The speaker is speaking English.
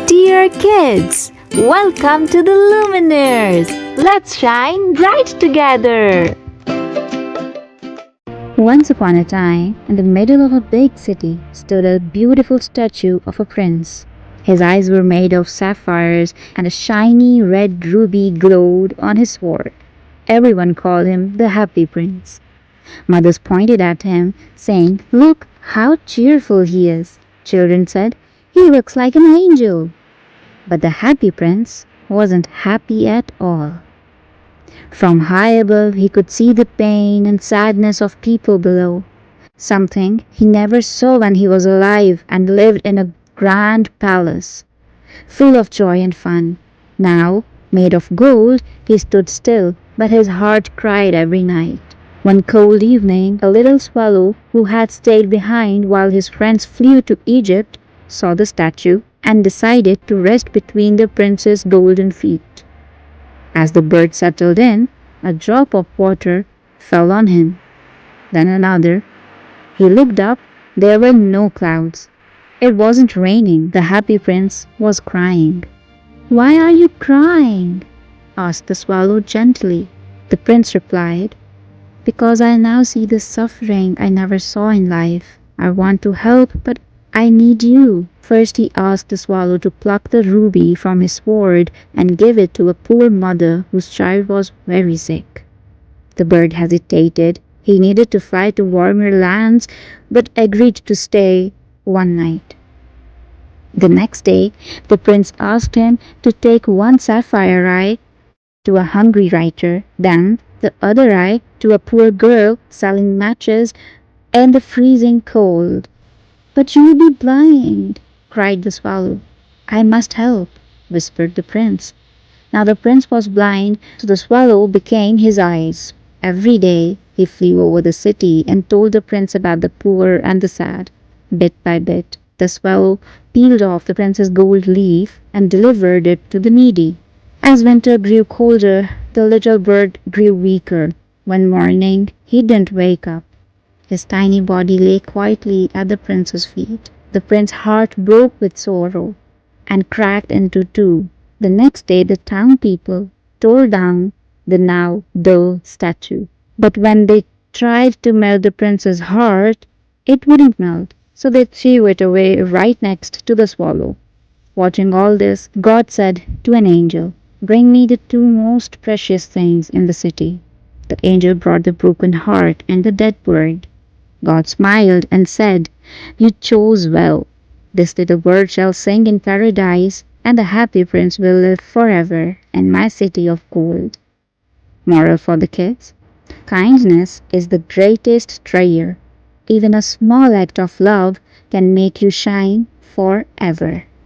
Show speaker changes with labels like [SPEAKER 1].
[SPEAKER 1] Dear kids, welcome to the Luminaires. Let's shine bright together.
[SPEAKER 2] Once upon a time, in the middle of a big city, stood a beautiful statue of a prince. His eyes were made of sapphires, and a shiny red ruby glowed on his sword. Everyone called him the Happy Prince. Mothers pointed at him, saying, "Look how cheerful he is." Children said, "He looks like an angel." But the Happy Prince wasn't happy at all. From high above, he could see the pain and sadness of people below, something he never saw when he was alive and lived in a grand palace, full of joy and fun. Now, made of gold, he stood still, but his heart cried every night. One cold evening, a little swallow who had stayed behind while his friends flew to Egypt saw the statue and decided to rest between the prince's golden feet. As the bird settled in, a drop of water fell on him, then another. He looked up. There were no clouds. It wasn't raining. The Happy Prince was crying. "Why are you crying?" asked the swallow gently. The prince replied, "Because I now see the suffering I never saw in life. I want to help, but I need you." First he asked the swallow to pluck the ruby from his sword and give it to a poor mother whose child was very sick. The bird hesitated. He needed to fly to warmer lands, but agreed to stay one night. The next day, the prince asked him to take one sapphire eye to a hungry writer, then the other eye to a poor girl selling matches in the freezing cold. "But you will be blind," cried the swallow. "I must help," whispered the prince. Now the prince was blind, so the swallow became his eyes. Every day he flew over the city and told the prince about the poor and the sad. Bit by bit, the swallow peeled off the prince's gold leaf and delivered it to the needy. As winter grew colder, the little bird grew weaker. One morning he didn't wake up. His tiny body lay quietly at the prince's feet. The prince's heart broke with sorrow and cracked into two. The next day the town people tore down the now dull statue. But when they tried to melt the prince's heart, it wouldn't melt, so they threw it away right next to the swallow. Watching all this, God said to an angel, "Bring me the two most precious things in the city." The angel brought the broken heart and the dead bird. God smiled and said, "You chose well. This little bird shall sing in paradise, and the Happy Prince will live forever in my city of gold." Moral for the kids: kindness is the greatest treasure. Even a small act of love can make you shine forever.